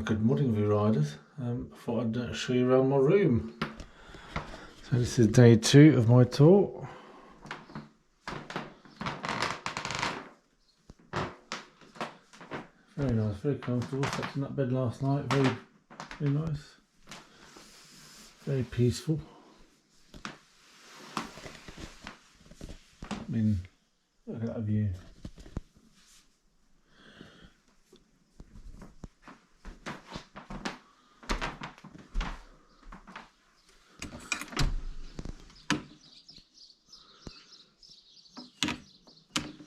Good morning, View Riders. I thought I'd show you around my room. So this is day 2 of my tour. Very nice, very comfortable. Slept in that bed last night. Very nice. Very peaceful. I mean, look at that view.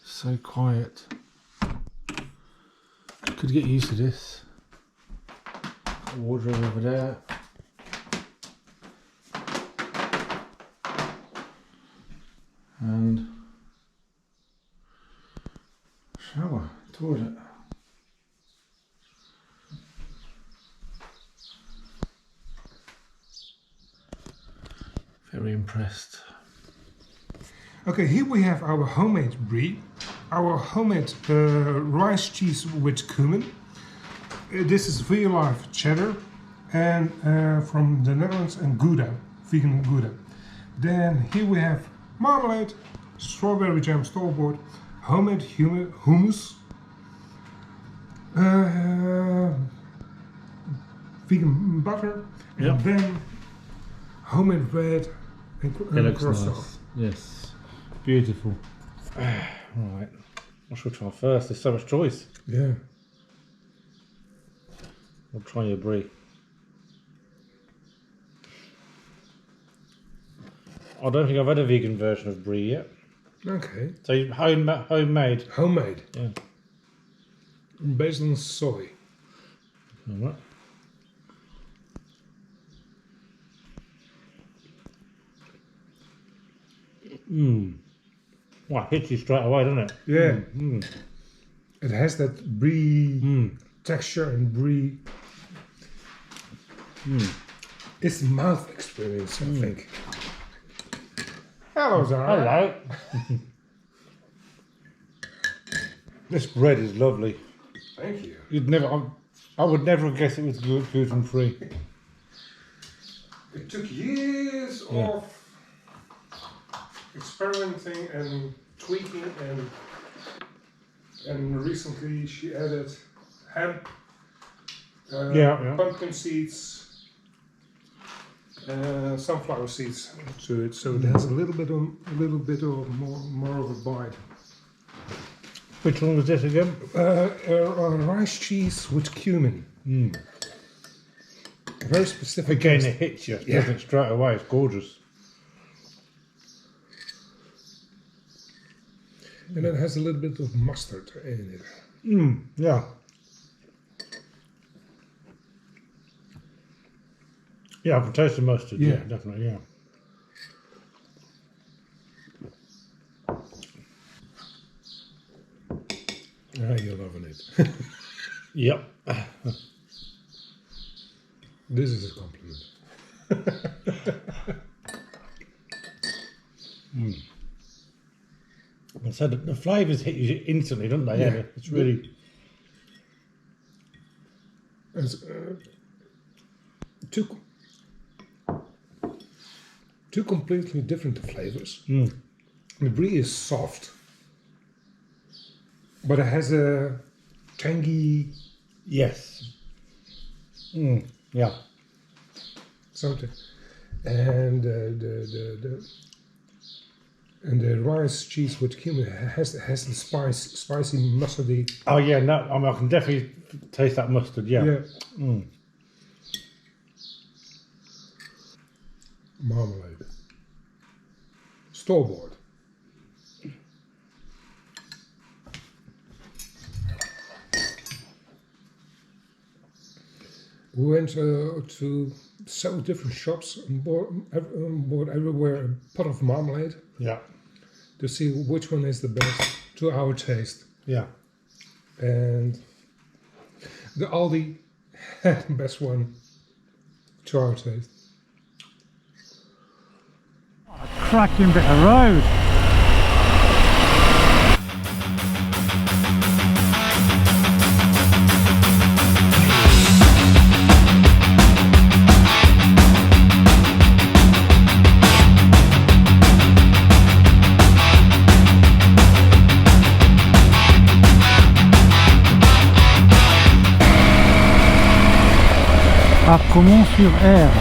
So quiet. Could get used to this. Wardrobe over there. And shower, toilet. Very impressed. Okay, here we have our homemade brie, our homemade rice cheese with cumin. This is real life cheddar and from the Netherlands and Gouda, vegan Gouda. Then here we have marmalade, strawberry jam store-bought, homemade hummus, vegan butter, and Yep. then homemade bread and croissant. Nice. Yes, beautiful. Alright, what should we try first? There's so much choice. Yeah. We'll try your brie. I don't think I've had a vegan version of brie yet. Okay. So homemade. Homemade. Yeah. Based on soy. Alright. Well, it hits you straight away, doesn't it? Yeah. It has that brie texture and brie. It's the mouth experience, I think. Hello, Zara. Hello. This bread is lovely. Thank you. I would never have guessed it was gluten free. It took years of experimenting and tweaking, and recently she added hemp, pumpkin seeds, sunflower seeds to it, so it has a little bit of more of a bite. Which one was this again? Rice cheese with cumin. Very specific. Again, taste. it hits you, doesn't it, straight away. It's gorgeous. And it has a little bit of mustard in it. Yeah. Yeah, I can taste the mustard. Yeah, definitely. Yeah. Ah, you're loving it. Yep. This is a compliment. So the flavours hit you instantly, don't they? Yeah. It's really... It's, two completely different flavors. The brie is soft, but it has a tangy Yeah. something, and the rice cheese with cumin has the spicy mustardy. Oh yeah, no, I mean, I can definitely taste that mustard. Yeah. Marmalade, store-bought. We went to several different shops and bought everywhere a pot of marmalade Yeah. to see which one is the best to our taste. Yeah. And the Aldi had the best one to our taste. A cracking bit of road. à Caumont-sur-Aire.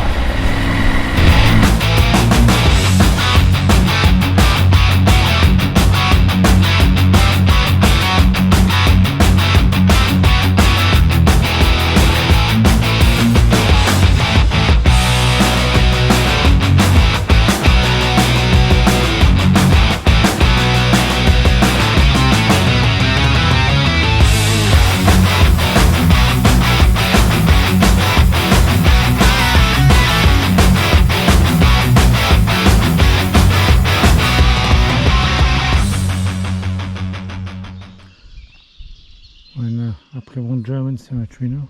We're après one German cemetery now.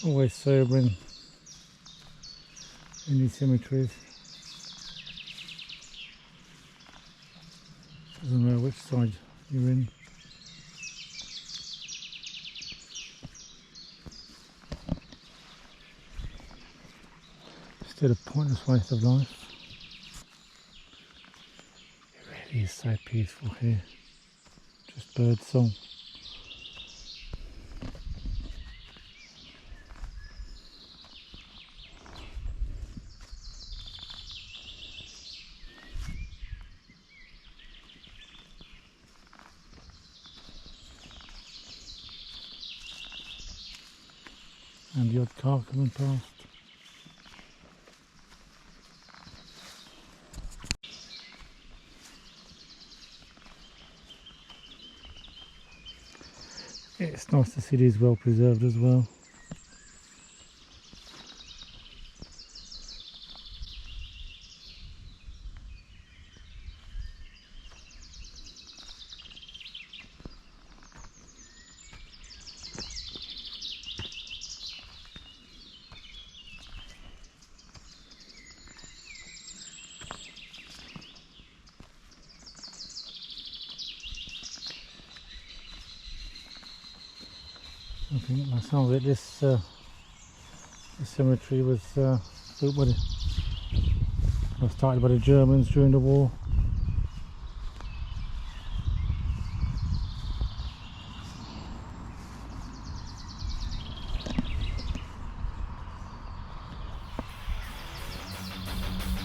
Always sobering in these cemeteries. Doesn't matter which side you're in. Still a pointless waste of life. It really is so peaceful here. Just bird song. And the odd car coming past. It's nice to see these well preserved as well. I think by some of it, this cemetery was built by started by the Germans during the war.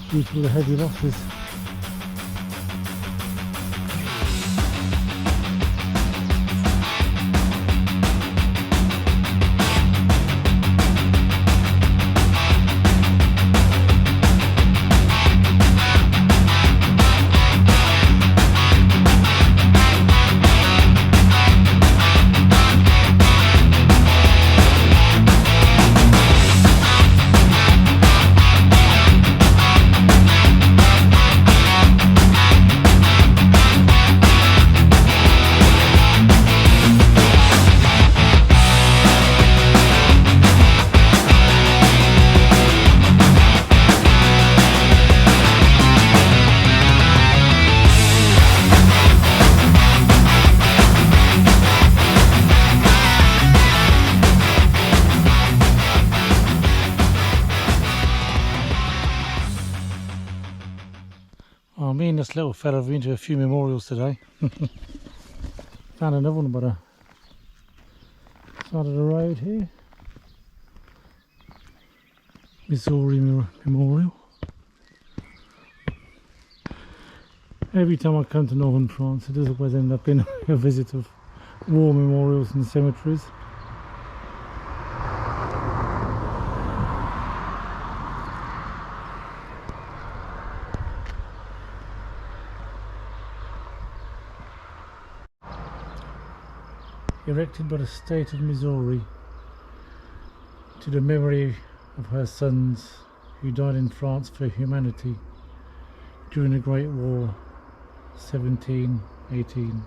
Due to the heavy losses. Oh, me and this little fella have been to a few memorials today. Found another one by the side of the road here. Missouri Memorial. Every time I come to northern France, it does always end up in a visit of war memorials and cemeteries. Erected by the state of Missouri to the memory of her sons who died in France for humanity during the Great War, 1718.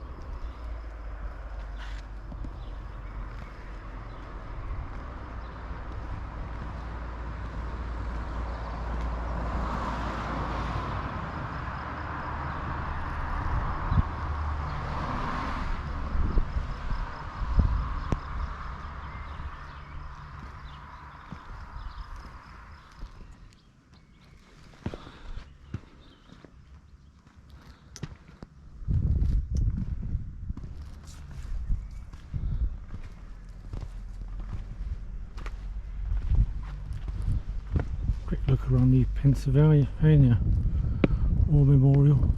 Quick look around the Pennsylvania War Memorial.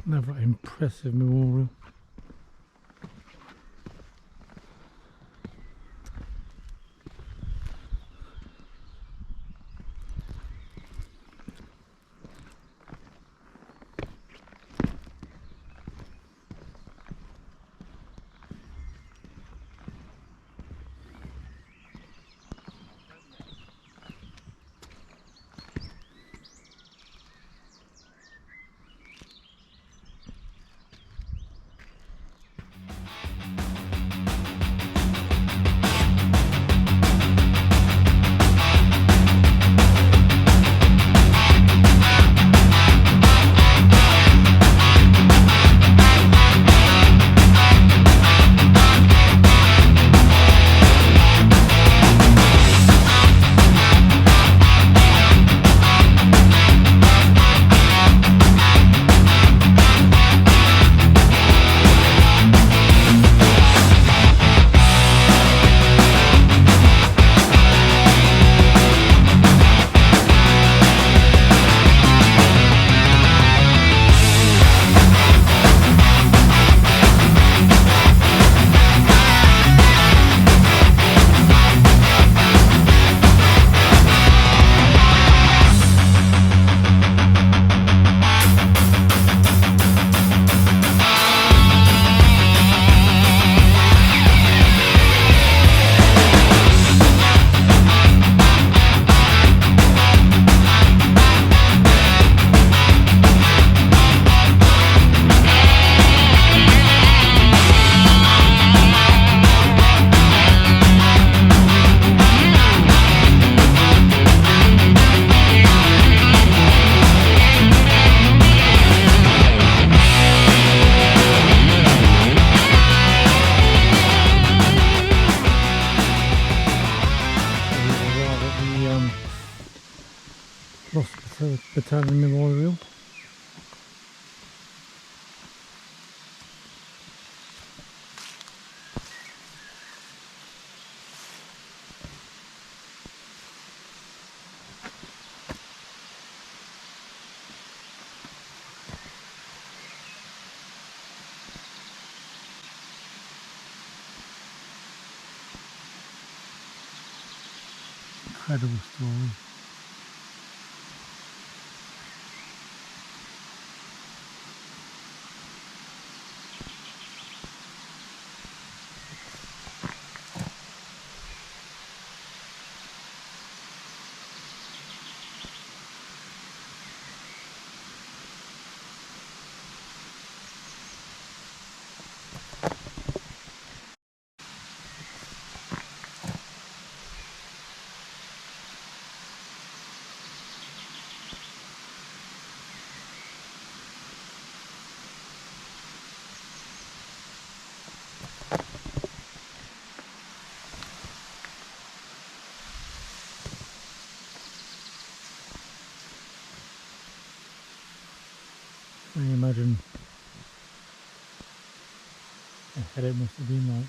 Another impressive memorial. Battalion Memorial. Incredible story. I imagine how it must have been like.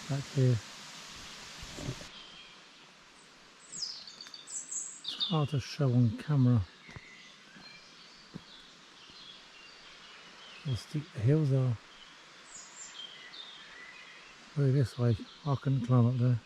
back here. It's hard to show on camera. How steep the hills are. Go this way. I couldn't climb up there.